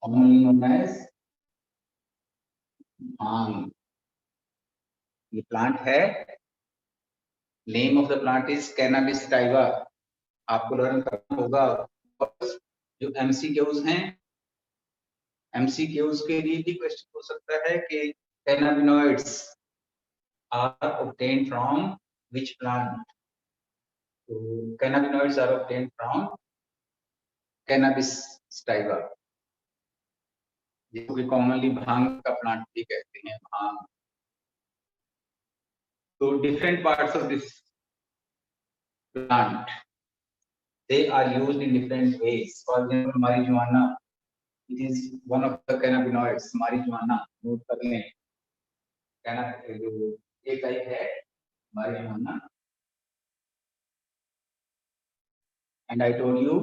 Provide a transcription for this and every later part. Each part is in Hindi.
commonly known as भांग। ये प्लांट है, name of the plant is cannabis sativa. आपको लर्न करना होगा। जो एमसीक्यूज हैं, एमसीक्यूज के लिए भी क्वेश्चन हो सकता है कि cannabinoids are obtained from which plant. तो cannabinoids are obtained from cannabis sativa, जिसको कि कॉमनली भांग का प्लांट भी कहते हैं, भांग। तो different parts of this plant, they are used in different ways. For example, marijuana, it is one of the cannabinoids. Marijuana, note कर लें, जो एक टाइप है marijuana, and I told you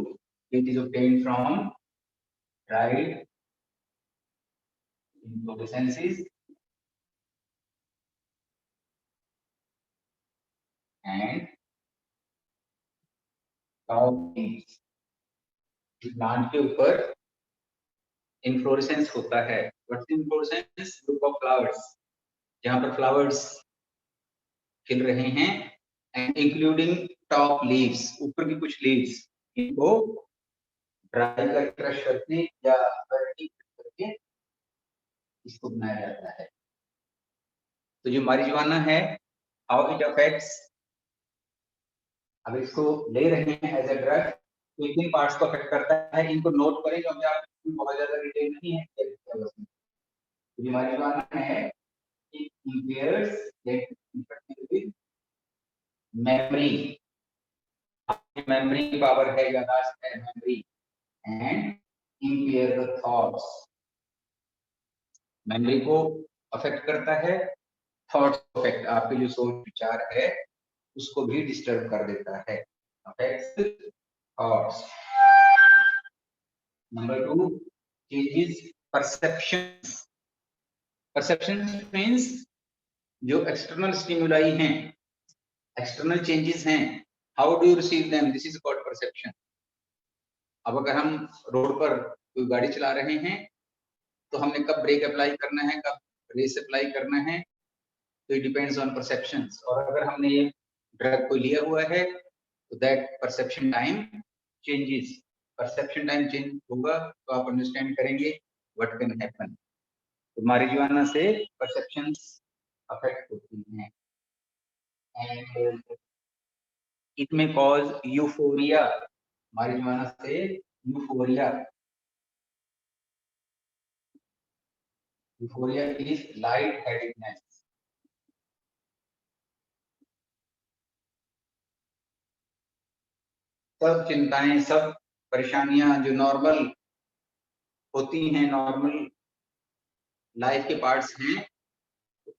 it is obtained from dried inflorescences and top leaves। Plant के ऊपर इन्फ्लोरेसेंस होता है। What's inflorescence? Group of flowers, जहां पर फ्लावर्स खिल रहे हैं, एंड इंक्लूडिंग टॉप लीव्स, ऊपर की कुछ लीव्स, इनको ड्राई कर क्रश करके या करके इसको बनाया जाता है। तो जो मारिजुआना है, हाउ इट अफेक्ट्स, अब इसको ले रहे हैं एज अ ड्रग, तो किन पार्ट्स को अफेक्ट करता है, इनको नोट करें क्योंकि आप बहुत ज्यादा डिटेल नहीं है। जो मारिजुआना है, it impairs memory, memory power है, याददाश्त है, memory, and impair the thoughts, memory को अफेक्ट करता है, थॉट्स अफेक्ट, आपके जो सोच विचार है उसको भी डिस्टर्ब कर देता है, affects thoughts. Number 2, changes perceptions. Perception means जो एक्सटर्नल स्टिमुलाई हैं, एक्सटर्नल चेंजेस हैं, how do you receive them, this is called perception. अब अगर हम रोड पर कोई गाड़ी चला रहे हैं तो हमने कब ब्रेक अप्लाई करना है, कब रेस अप्लाई करना है, तो इट डिपेंड्स ऑन परसेप्शंस। और अगर हमने ये ड्रग को लिया हुआ है तो that perception time changes, perception time change होगा तो आप अंडरस्टैंड करेंगे व्हाट कैन हैपन। तो मारिजुआना से परसेप्शंस अफेक्ट होती हैं, एंड इट में कॉज यूफोरिया। मारिजुआना से euphoria, euphoria is light headedness. सब चिंताएं, सब परेशानियां जो नॉर्मल होती हैं, नॉर्मल लाइफ के पार्ट्स हैं,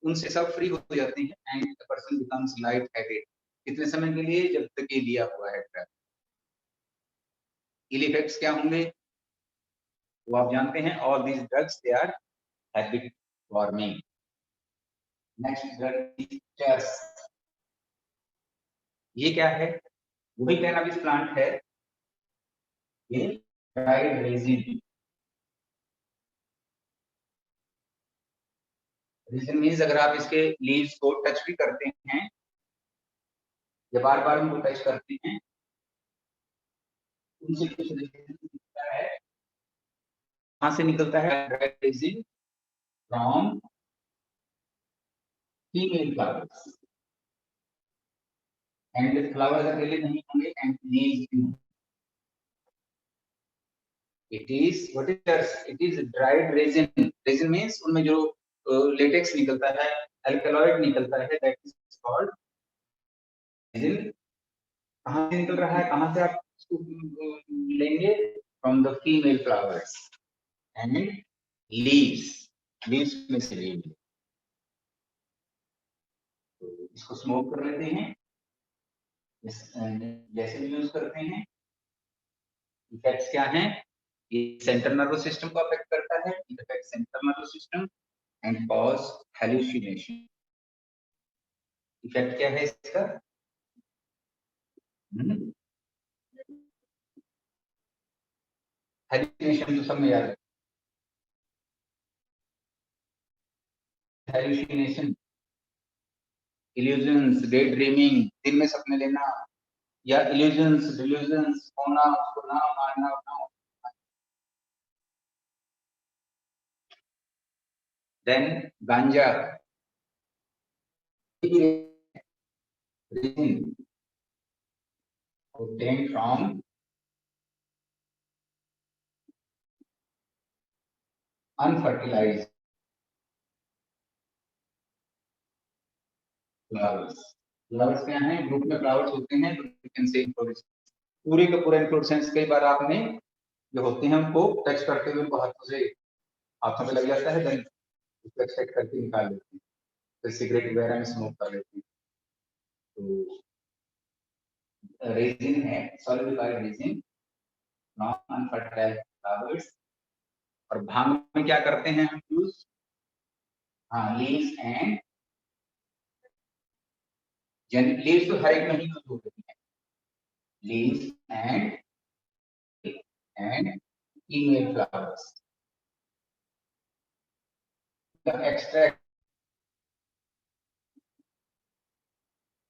उनसे सब फ्री हो जाते हैं, and the person becomes light headed. कितने समय के लिए? जब तक ये लिया हुआ है ड्रग। इल इफेक्ट्स क्या होंगे वो आप जानते हैं, all these drugs they are habit forming. Next drug is चेस। ये क्या है? वही कैनाबिस प्लांट है, ये ड्राइड रेजिन। रेजिन मींस अगर आप इसके लीव्स को टच भी करते हैं या बार बार उनको टच करते हैं, उनसे कुछ निकलता है। कहां से निकलता है dried resin? From female flowers, and flowers अकेले नहीं होंगे, एंड लीव्स भी होंगे। It is what is, it is dried resin. Resin means उनमें जो लेटेक्स निकलता है, अल्कलॉइड निकलता है, दैट इज कॉल्ड रेजिन। कहां से निकल रहा है, कहां से आप इसको लेंगे? From the female flowers and leaves, leaves में से लेंगे। तो इसको स्मोक कर लेते हैं, जैसे यूज करते हैं। इफेक्ट्स क्या हैं? ये सेंट्रल नर्वस सिस्टम को अफेक्ट करता है, it affects central nervous system and cause hallucination. Effect क्या है इसका? तो सब में याद है, हेलुसिनेशन, इल्यूजन्स, डे ड्रीमिंग, दिन में सपने लेना, या इल्यूजन्स, डिल्यूजन्स, होना, उसको ना मानना, ना। देन गांजा, obtained from unfertilized flowers. Flowers क्या हैं? ग्रुप में फ्लावर्स होते हैं, तो यू कैन से पूरे का पूरा इन्फ्लोरेसेंस कई बार आपने जो होते हैं उनको टच करते हुए उनको हाथों से हाथों में लग जाता है, देन उसको एक्सट्रैक्ट करके निकाल लेते हैं, फिर सिगरेट वगैरह में स्मोक कर लेते हैं। तो रेजिन है, solidified resin, non unfertile flowers. और भांग में क्या करते हैं हम यूज? हाँ, लीव्स एंड लीव्स तो हर एक में ही यूज होते हैं, leaves and female flowers. Extract,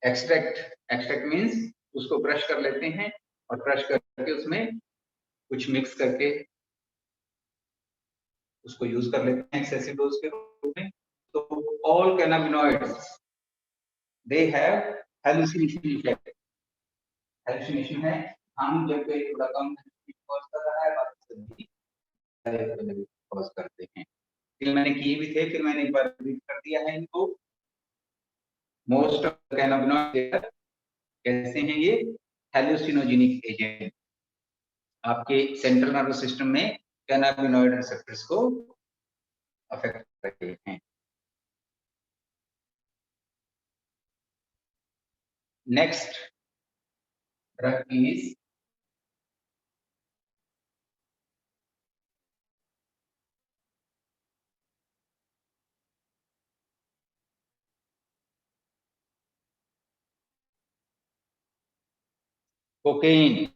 extract means उसको क्रश कर लेते हैं और क्रश करके उसमें कुछ मिक्स करके उसको यूज कर लेते हैं एक्सेसिव डोज के रूप में। तो all cannabinoids they have hallucination effect. Hallucination है, हम जब कोई थोड़ा कम कॉज कर रहा है बाकी सभी कॉज करते हैं। फिर मैंने किए भी थे, फिर मैंने एक बार रिपीट कर दिया है इनको। मोस्ट ऑफ कैनाबिनॉइड कैसे हैं ये? हेलुसिनोजेनिक एजेंट, आपके सेंट्रल नर्वस सिस्टम में कैनाबिनॉइड रिसेप्टर्स को अफेक्ट करते हैं। Next drug is cocaine.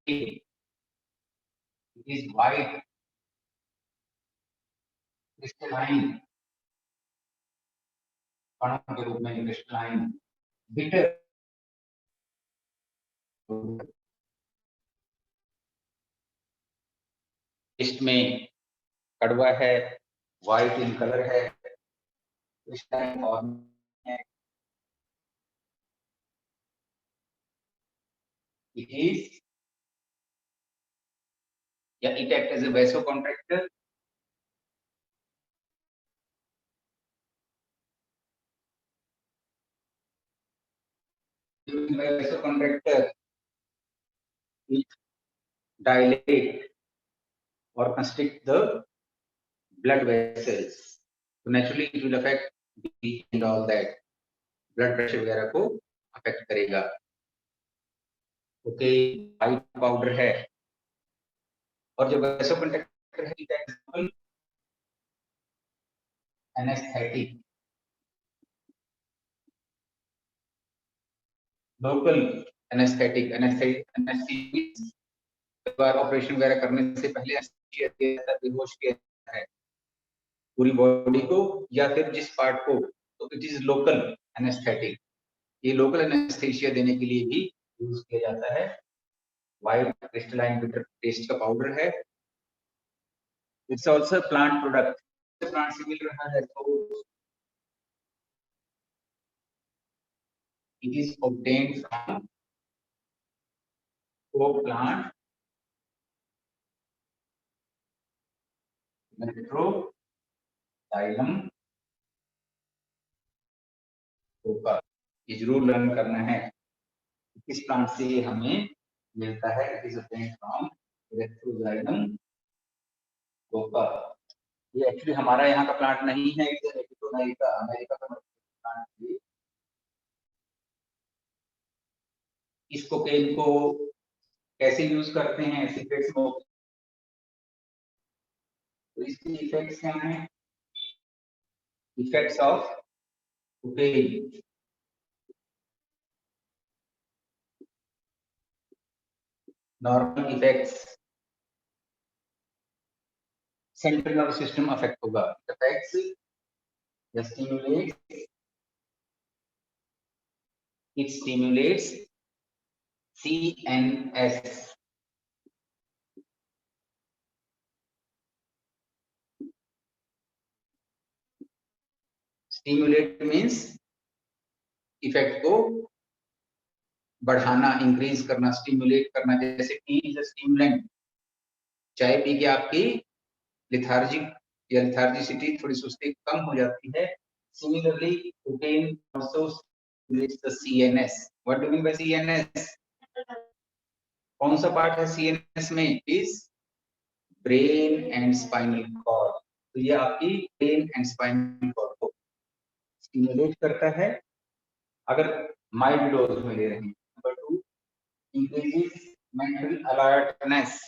It is white crystalline कणों के रूप में क्रिस्टलाइन, बिटर टेस्ट में कड़वा है, व्हाइट इन कलर है, क्रिस्टलाइन फॉर्म है। It is या it act as a vasoconstrictor, vasoconstrictor it dilate or constrict the blood vessels, so naturally it will affect BP and all that, blood pressure वगैरह को अफेक्ट करेगा। ओके, व्हाइट पाउडर है, और जो वैसोकंस्ट्रिक्टर है example anaesthetic, local anaesthetic, anaesthetic बार ऑपरेशन वगैरह करने से पहले एनेस्थीसिया दिया जाता है, बेहोश किया जाता है पूरी बॉडी को या फिर जिस पार्ट को, तो इट इज लोकल एनेस्थेटिक। ये लोकल एनेस्थीसिया देने के लिए भी यूज किया जाता है। व्हाइट क्रिस्टलाइन बिटर टेस्ट का पाउडर है। It's also plant product, plant से मिल रहा है, तो it is obtained from plant Erythroxylum coca. ये जरूर लर्न करना है किस प्लांट से ये हमें मिलता है। It is obtained from Erythroxylum coca. ये एक्चुअली हमारा यहाँ का प्लांट नहीं है, अमेरिका का प्लांट है। इस कोकेन को कैसे यूज करते हैं सिगरेट स्मोक, तो इसके इफेक्ट्स क्या हैं? Effects of cocaine. Normal effects. Central nervous system affect होगा. Affects the stimulates. It stimulates CNS. Stimulate means effect को बढ़ाना, इंक्रीज करना, स्टिमुलेट करना. जैसे टी इज अ स्टिमुलेंट. चाय पी के आपकी लिथार्जिक या लिथार्जिसिटी, थोड़ी सुस्ती कम हो जाती है. Similarly cocaine also stimulates the CNS. What do mean by CNS? कौन सा पार्ट है सीएनएस में? Is brain and spinal cord. तो ये आपकी ब्रेन एंड स्पाइनल कॉर्ड को स्टिमुलेट करता है अगर माइल्ड डोज में ले रहे हैं. Number 2, increases mental alertness.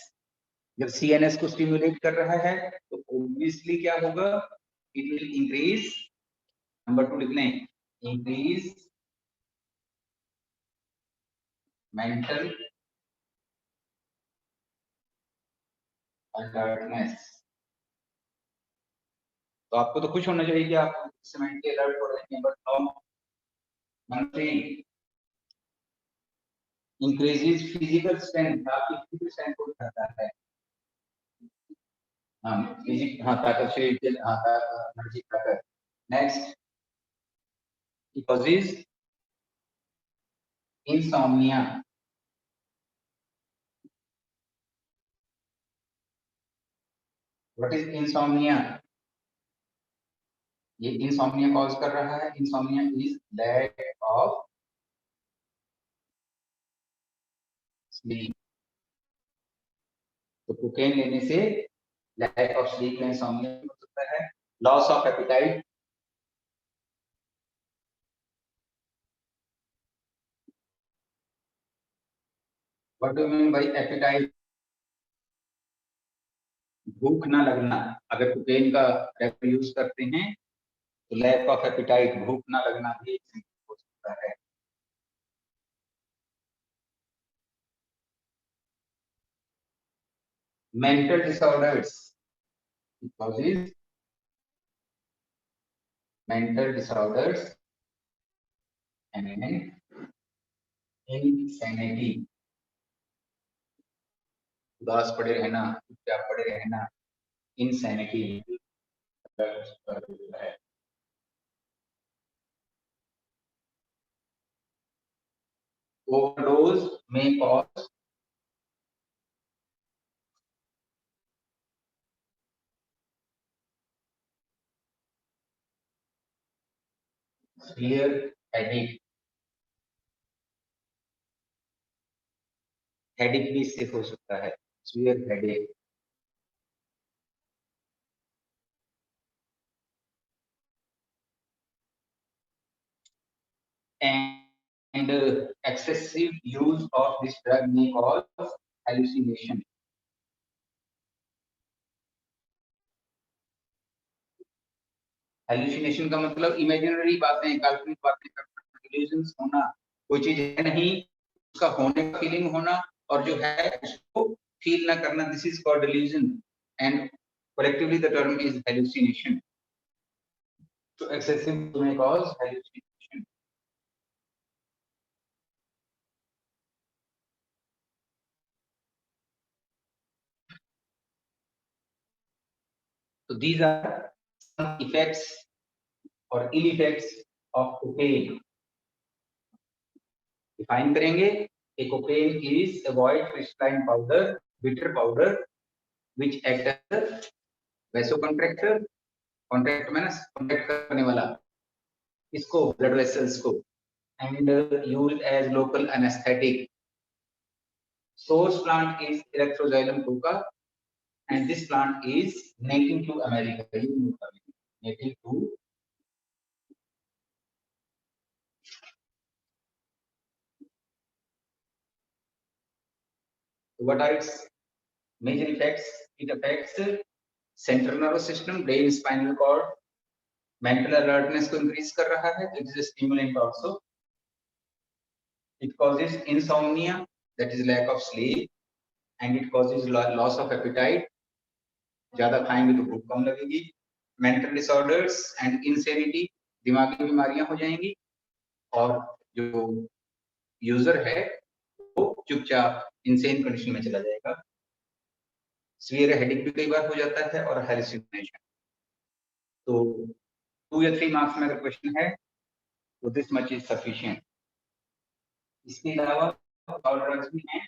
जब सीएनएस को स्टिमुलेट कर रहा है तो ऑब्वियसली क्या होगा? It will increase. नंबर 2 लिखने, इंक्रीज मेंटल अलर्टनेस. तो आपको तो खुश होना चाहिए कि आप मेंटली अलर्ट हो रहे हैं. Number 3, increases physical strength. आपकी फिजिकल स्ट्रेंथ को बढ़ाता है. ताकत से एनर्जी ताकत. Next, it causes insomnia. What is insomnia? ये insomnia cause कर रहा है. Insomnia is lack of sleep. तो कोकेन लेने से lack of sleep में insomnia हो सकता है. Loss of appetite. What do you mean by appetite? भूख ना लगना. अगर कोकेन का यूज करते हैं तो लैक ऑफ एपिटाइट, भूख ना लगना भी हो सकता है. Mental disorders. causes mental disorders and insanity. उदास पड़े रहना, चुपचाप पड़े रहना, insanity है. Overdose may cause severe headache. Headache भी इससे हो सकता है. severe headache. And excessive use of this drug may cause hallucination. Hallucination का मतलब इमेजिनरी बातें, काल्पनिक बातें करना, डिल्यूजन्स होना. कोई चीज है नहीं, उसका होने का फीलिंग होना, और जो है उसको फील ना करना. This is called delusion and collectively the term is hallucination. So excessive may cause hallucination. So these are some effects or ill effects of cocaine. Define करेंगे. A cocaine is a white crystalline powder, bitter powder, which act as a vasoconstrictor. Contract में ना, कॉन्ट्रैक्ट करने वाला इसको, ब्लड वेसल्स को. And used as local anaesthetic. Source plant is Erythroxylum coca and this plant is native to America. Native to what are its major effects? It affects central nervous system, brain, spinal cord, mental alertness को इंक्रीज कर रहा है, it is stimulant also. It causes insomnia, that is lack of sleep, and it causes loss of appetite, ज्यादा खाएंगे तो भूख कम लगेगी। मेंटल डिसऑर्डर्स एंड इंसेनिटी, दिमागी बीमारियां हो जाएंगी, और जो यूजर है वो चुपचाप इंसेन कंडीशन में चला जाएगा। सीवियर हेडेक भी कई बार हो जाता है, और हेलुसिनेशन। तो 2 या 3 मार्क्स में अगर क्वेश्चन है तो दिस मच इज सफिशिएंट। इसके अलावा और ड्रग्स भी हैं,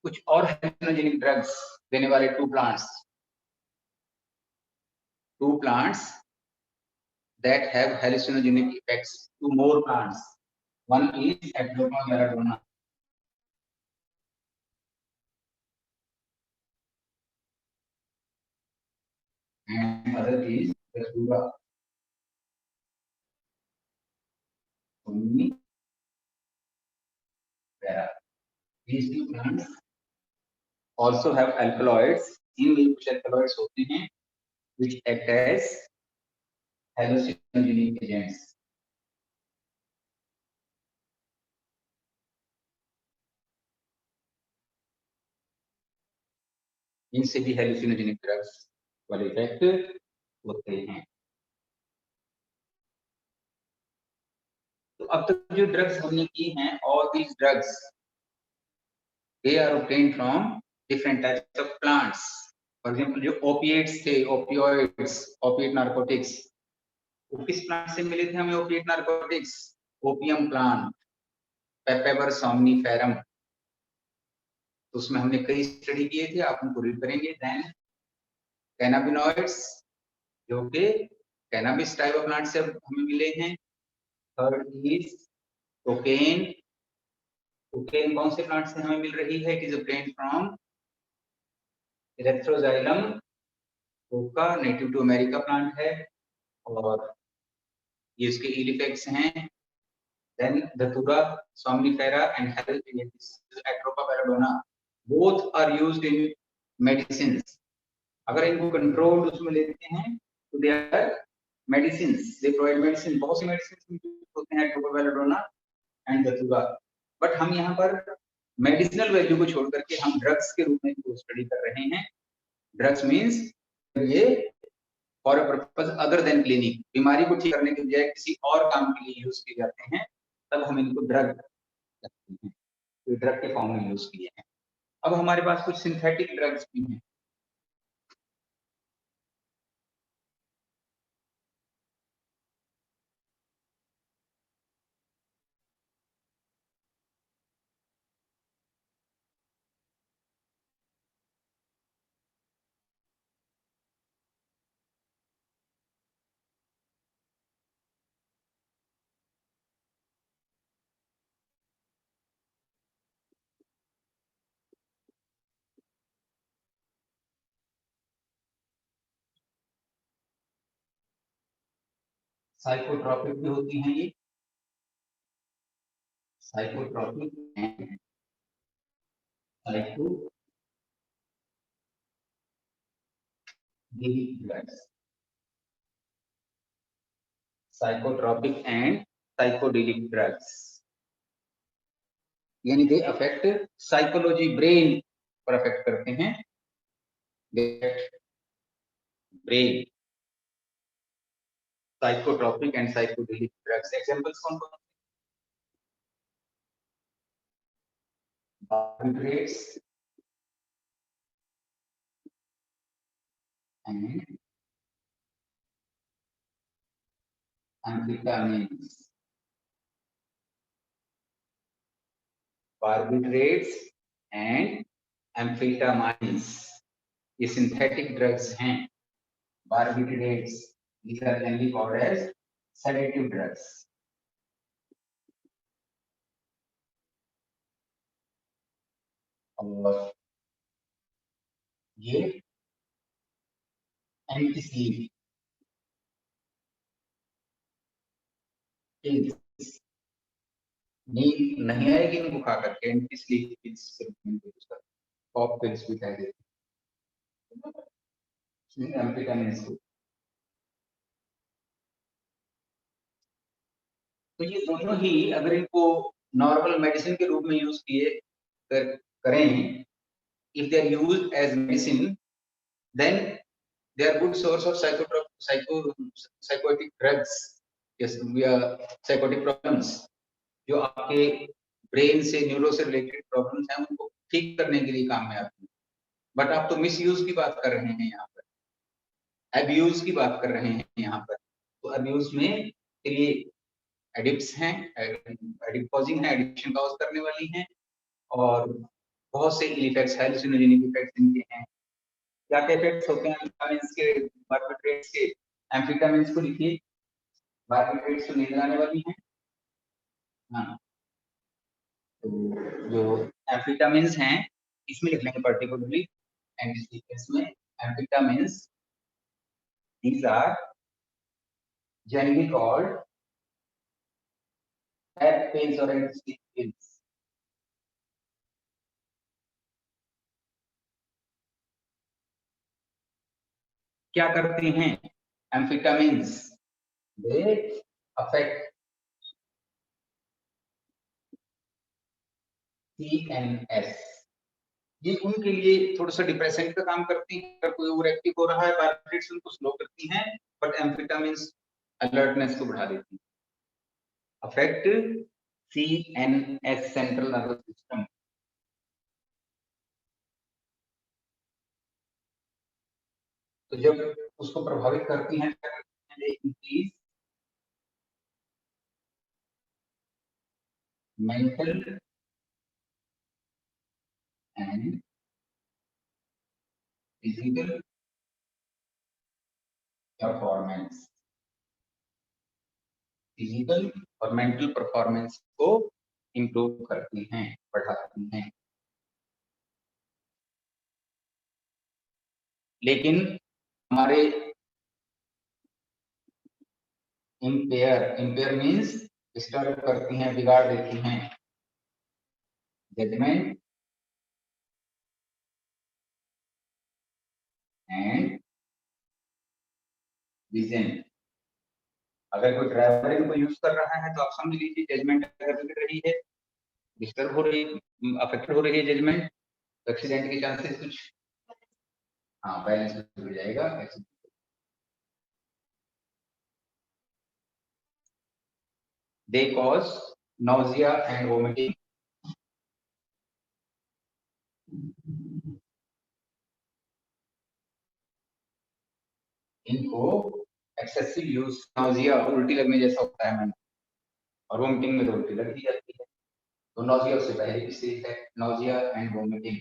कुछ और हेलुसिनोजेनिक ड्रग्स देने वाले to plants that have hallucinogenic effects, two more plants. One is Atropa belladonna, and other is Datura somnifera. These two plants also have alkaloids, इनमें कुछ alkaloids होते हैं which act as hallucinogenic agents. इनसे भी hallucinogenic drugs वाले इफेक्ट होते हैं। तो अब तक जो ड्रग्स हमने की हैं, all these drugs they are obtained from different types of plants. For example, जो opiates थे, opioids, opiate narcotics, वो किस प्लांट से मिले थे हमें opiate narcotics? Opium plant, पेपेवर somniferum. तो उसमें हमने कई स्टडी किए थे, आप उनको रीड करेंगे। देन कैनाबिनॉइड्स, जो कि कैनाबिस टाइप ऑफ प्लांट से हमें मिले हैं। Third is cocaine. कोकेन कौन से प्लांट से हमें मिल रही है? It is obtained from Erythroxylum coca, native to America plant है, और ये इसके इल इफेक्ट्स हैं। Then datura, somnifera and Atropa belladonna, both are used in medicines. अगर इनको कंट्रोल्ड उसमें लेते हैं तो they are medicines, they provide medicine. बहुत सी मेडिसिन होते हैं Atropa belladonna and datura, but हम यहाँ पर मेडिसिनल वैल्यू को छोड़ करके हम ड्रग्स के रूप में इनको स्टडी कर रहे हैं। ड्रग्स मीन्स ये for a purpose other than clinic, बीमारी को ठीक करने के बजाय किसी और काम के लिए यूज किए जाते हैं, तब हम इनको ड्रग कहते हैं। तो ड्रग के फॉर्म में यूज किए हैं। अब हमारे पास कुछ सिंथेटिक ड्रग्स भी हैं। साइकोट्रॉपिक भी होती हैं ये, psychotropic and psychedelic drugs, psychotropic and psychedelic drugs, यानी दे अफेक्ट साइकोलॉजी, ब्रेन पर अफेक्ट करते हैं, brain. Psychotropic and psychedelic drugs examples कौन कौन? बार्बिट्रेट्स एंड एम्फेटामिन्स, बार्बिट्रेट्स एंड एम्फेटामाइंस, ये सिंथेटिक ड्रग्स हैं। Barbiturates, these are generally called as sedative drugs, और ये एंटी स्लीप, नींद नहीं आएगी इनको खा करके, एंटी स्लीप पिल्स के रूप में यूज करते हैं, कॉफ पिल्स भी कह देते हैं। एम्फेटामिन्स को। तो ये दोनों ही अगर इनको नॉर्मल मेडिसिन के रूप में यूज किए करें, if they are used as medicine, then they are good source of psychotic drugs, yes, we are psychotic problems, जो आपके ब्रेन से न्यूरो से रिलेटेड प्रॉब्लम्स हैं उनको ठीक करने के लिए काम में आती है। बट आप तो मिस यूज की बात कर रहे हैं यहाँ पर, अब्यूज की बात कर रहे हैं यहाँ पर। तो अब्यूज में ये एडिक्ट्स हैं, एडिक्ट कॉजिंग है, एडिक्शन कॉज करने वाली हैं, और बहुत से इफेक्ट्स हैलुसिनोजेनिक इफेक्ट्स इनके हैं। क्या क्या इफेक्ट्स होते हैं एम्फेटामिन्स के, बार्बिट्रेट्स के? एम्फेटामिन्स को लिखिए, बार्बिट्रेट्स तो नींद लाने वाली हैं। हाँ, तो जो एम्फेटामिन्स हैं इसमें लिख लेंगे पर्टिकुलरली, एंड इस केस में एम्फेटामिन्स, these are generally called head pills or anti-sleep pills. क्या करते हैं एम्फेटामिन्स? They affect CNS। ये उनके लिए थोड़ा सा डिप्रेशन का काम करती हैं, अगर कोई ओवर एक्टिव हो रहा है बार्बिट्रेट्स उनको स्लो करती हैं, बट एम्फेटामिन्स अलर्टनेस को बढ़ा देती हैं। Affect CNS, central nervous system. तो जब उसको प्रभावित करती हैं they increase mental and physical performance. Physical और मेंटल परफॉर्मेंस को इंप्रूव करती हैं, बढ़ाती हैं। लेकिन हमारे इम्पेयर मीन्स डिस्टर्ब करती हैं, बिगाड़ देती हैं जजमेंट एंड विजन। अगर कोई ड्राइवर इनको यूज कर रहा है तो आप समझ लीजिए जजमेंट अगर बिगड़ रही है, डिस्टर्ब हो रही, अफेक्टेड हो रही है जजमेंट, तो एक्सीडेंट के चांसेस कुछ, हाँ, बैलेंस बिगड़ जाएगा। They cause nausea and vomiting। इनको एक्सेसिव यूज, नाउजिया उल्टी लगने जैसा होता है मैंने, और वोमिटिंग में तो उल्टी लग ही जाती है, तो नाउजिया उससे पहले की स्टेज है, nausea and vomiting.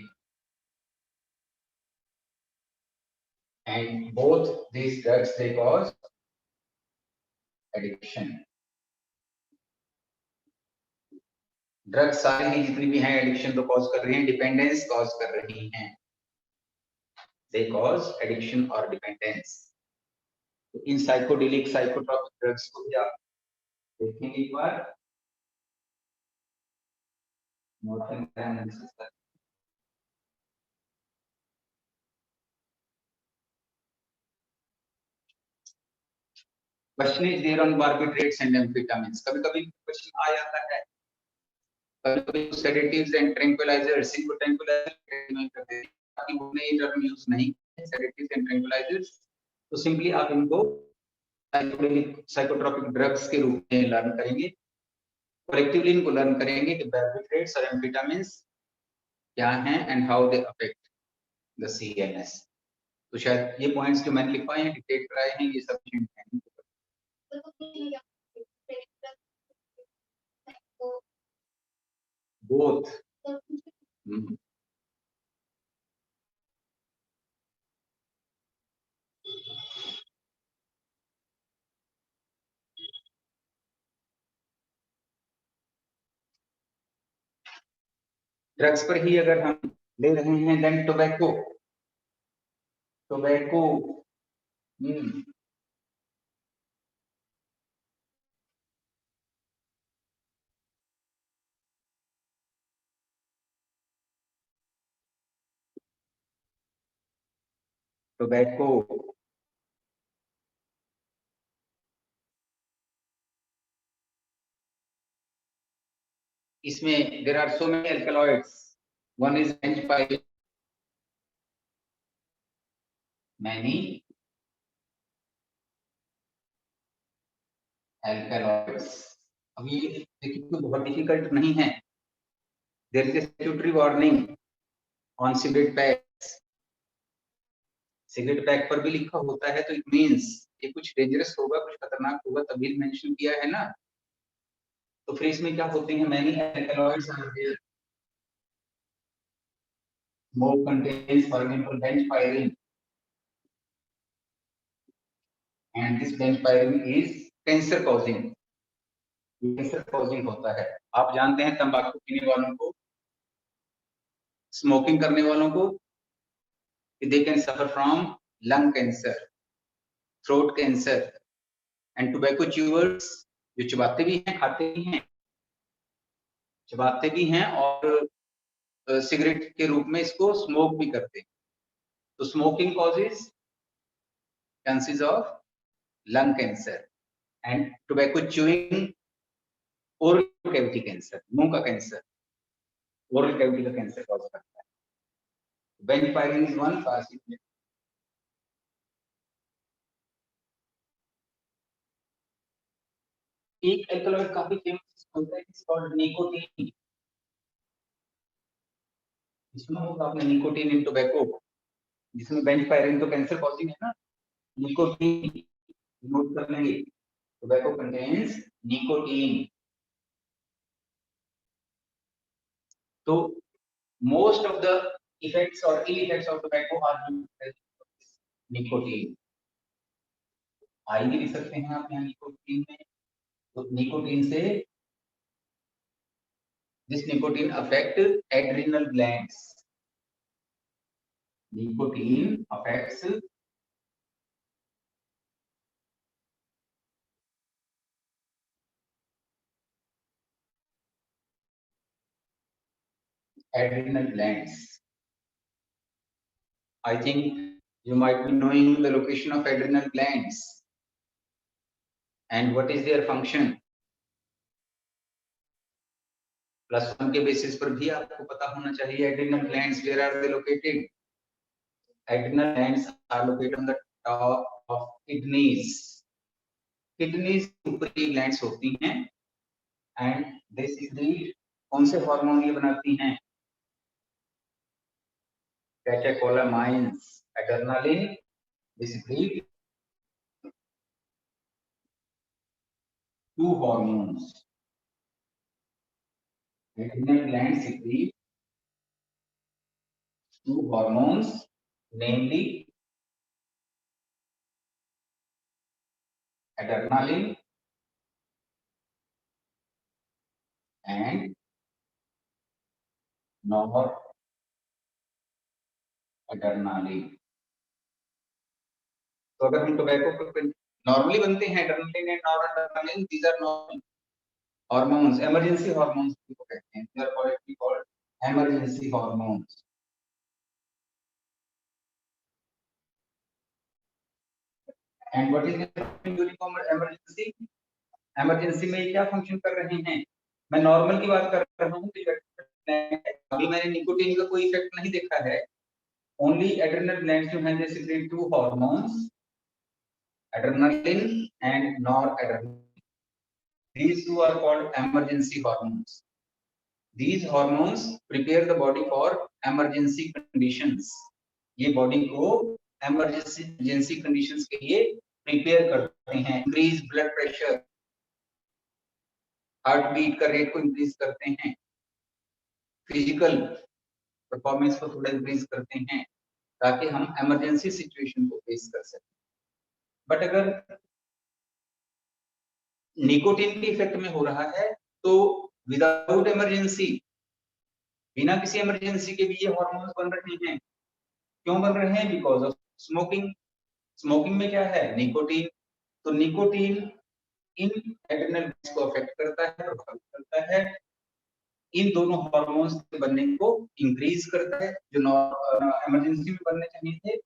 And both these drugs they cause addiction। Drugs सारी ही जितनी भी हैं एडिक्शन तो कॉज कर रही हैं, डिपेंडेंस कॉज कर रही हैं। दे कॉज एडिक्शन और डिपेंडेंस। तो इन साइकोडेलिक साइकोट्रॉपिक ड्रग्स को भी आप देखेंगे एक बार, question is there on barbiturates and amphetamines. कभी-कभी क्वेश्चन आ जाता है, कभी-कभी सेडेटिव्स एंड ट्रैंक्विलाइजर्स, इनको ट्रैंक्विलाइजर नहीं करते, ताकि उन्हें ये टर्म यूज नहीं है सेडेटिव्स एंड ट्रैंक्विलाइजर्स, तो सिंपली आप इनको साइकोडेलिक साइकोट्रॉपिक ड्रग्स के रूप में लर्न करेंगे, कलेक्टिवली इनको लर्न करेंगे कि बार्बिट्रेट्स और एम्फेटामिन्स क्या हैं and how they affect the CNS। तो शायद ये पॉइंट्स जो मैंने लिखवाए हैं, डिटेक्ट कराए हैं, ये सफिशिएंट हैं। बोथ। ड्रग्स पर ही अगर हम ले रहे हैं, देन टोबैको, टोबैको, टोबैको, इसमें there are so many alkaloids, one is benzpyrene, many alkaloids. अब ये देखिए कोई बहुत डिफिकल्ट नहीं है। There is a statutory warning on cigarette packs, cigarette pack पर भी लिखा होता है, तो इट मींस ये कुछ डेंजरस होगा, कुछ खतरनाक होगा, तभी मेंशन किया है ना। तो फिर इसमें क्या होते हैं, many alkaloids are there, smoke contains for example benchpyrene, and this benchpyrene is cancer causing, cancer causing होता है। आप जानते हैं तंबाकू पीने वालों को, स्मोकिंग करने वालों को, they can suffer from lung cancer, throat cancer, and tobacco chewers जो चबाते भी हैं, खाते भी हैं, चबाते भी हैं और सिगरेट के रूप में इसको स्मोक भी करते हैं। तो smoking causes chances of lung cancer, and tobacco chewing oral cavity cancer, मुंह का कैंसर, ओरल कैविटी का कैंसर कॉज करता है। बेंचपायरिन इज वन कार्सिनोजेन। एक अल्कलॉइड काफी फेमस होता है, इट्स कॉल्ड निकोटीन। इसमें होगा आपने निकोटीन इन टोबैको, जिसमें बेंचपायरिन तो कैंसर कॉजिंग है ना, निकोटीन नोट कर लेंगे, टोबैको कंटेन्स निकोटीन। तो most of the effects or ill effects of tobacco are due to nicotine। आई भी लिख सकते हैं आप यहाँ निकोटीन में। तो निकोटीन से this nicotine affect adrenal glands, nicotine affects adrenal glands। I think you might be knowing the location of adrenal glands and what is their function। +1 के बेसिस पर भी आपको पता होना चाहिए adrenal glands where are they located। adrenal glands are located on the top of kidneys। kidneys ऊपरी glands होती हैं and they secrete कौन से हार्मोन ये बनाती हैं, catecholamines, adrenaline, they secrete 2 hormones। adrenal glands secrete 2 hormones, namely adrenaline and noradrenaline। तो अगर हम टोबैको नॉर्मली बनते हैं adrenaline and noradrenaline, these are normal hormones, emergency hormones को कहते हैं, they are called emergency hormones. And what is the function during emergency. Emergency में क्या फंक्शन कर रहे हैं, मैं नॉर्मल की बात कर रहा हूँ, अभी मैंने निकोटीन का कोई इफेक्ट नहीं देखा है, ओनली एड्रेनल ग्लैंड्स जो हैं they secrete 2 hormones, adrenaline and noradrenaline। These two are called emergency hormones। These hormones prepare the body for emergency conditions। ये बॉडी को emergency conditions के लिए प्रिपेयर करते हैं। Increase blood pressure, heart beat का रेट को इंक्रीज करते हैं, फिजिकल परफॉर्मेंस को थोड़ा इंक्रीज करते हैं, ताकि हम इमरजेंसी सिचुएशन को फेस कर सकें। बट अगर निकोटीन के इफेक्ट में हो रहा है तो विदाउट इमरजेंसी, बिना किसी इमरजेंसी के भी ये हार्मोन्स बन रहे हैं। क्यों बन रहे हैं, बिकॉज ऑफ स्मोकिंग। स्मोकिंग में क्या है, निकोटीन। तो निकोटीन इन एड्रेनल ग्लैंड्स को अफेक्ट करता है, प्रभावित करता है, इन दोनों हार्मोन्स के बनने को इंक्रीज करता है, जो इमरजेंसी में बनने चाहिए थे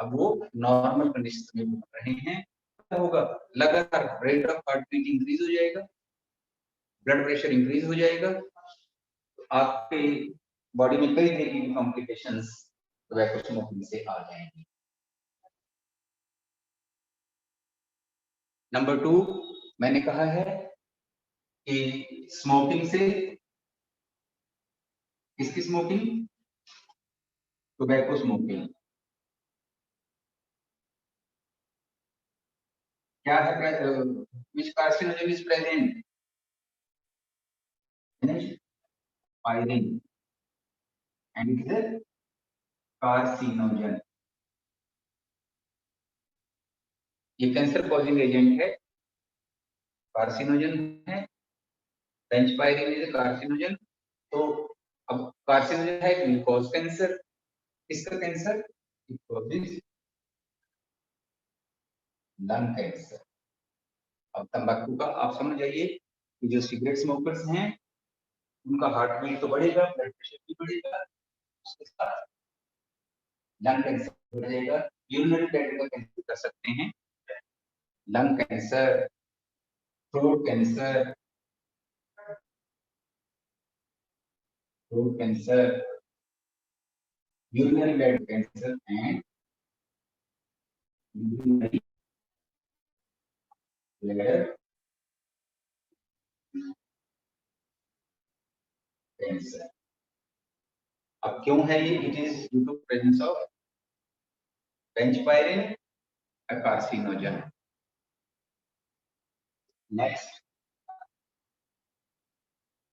अब वो नॉर्मल कंडीशन में बढ़ रहे हैं, क्या होगा, लगातार rate of heart beat increase हो जाएगा, ब्लड प्रेशर इंक्रीज हो जाएगा, तो आपके बॉडी में कई तरह की कॉम्प्लिकेशंस टोबैको स्मोकिंग से आ जाएंगी। नंबर 2 मैंने कहा है कि स्मोकिंग से, किसकी स्मोकिंग, टोबैको स्मोकिंग, क्या है, which carcinogen is present, pyrin, and it is a carcinogen, ये कैंसर कॉजिंग एजेंट है, कार्सिनोजन है, बेंचपायरिन इज कार्सिनोजन। तो अब कार्सिनोजन है, इट कॉज कैंसर, किसका cancer, it causes lung cancer. अब तंबाकू का आप समझ जाइए कि जो सिगरेट स्मोकर्स हैं उनका हार्ट बीट तो बढ़ेगा, ब्लड प्रेशर भी बढ़ेगा, उसके साथ लंग कैंसर बढ़ जाएगा, यूरिनरी ब्लैडर का कैंसर कर सकते हैं, lung cancer, throat cancer, urinary bladder cancer and urinary bladder cancer। अब क्यों है ये, it is due to presence of benzpyrene, a carcinogen। Next,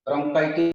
bronchitis